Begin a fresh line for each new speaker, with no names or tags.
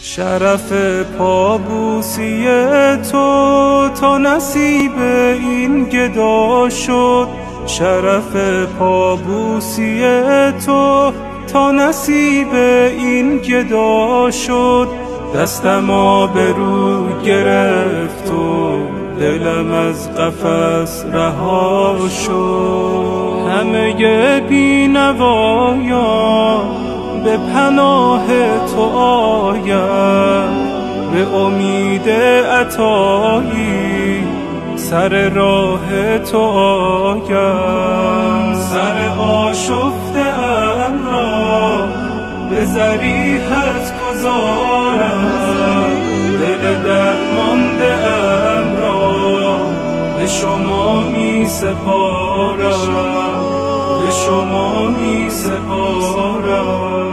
شرف پابوسی تو تا نصیب این گدا شد. شرف پابوسی تو تا نصیب این گدا شد. دستم آبرو گرفت و دلم از قفس رها شد. همه بینوایان به پناه تو آیم، به امید عطایی سر راه تو آیم. سر آشفته ام را به ضریحت گذارم، دل درمانده ام را به شما می سپارم، به شما می سپارم.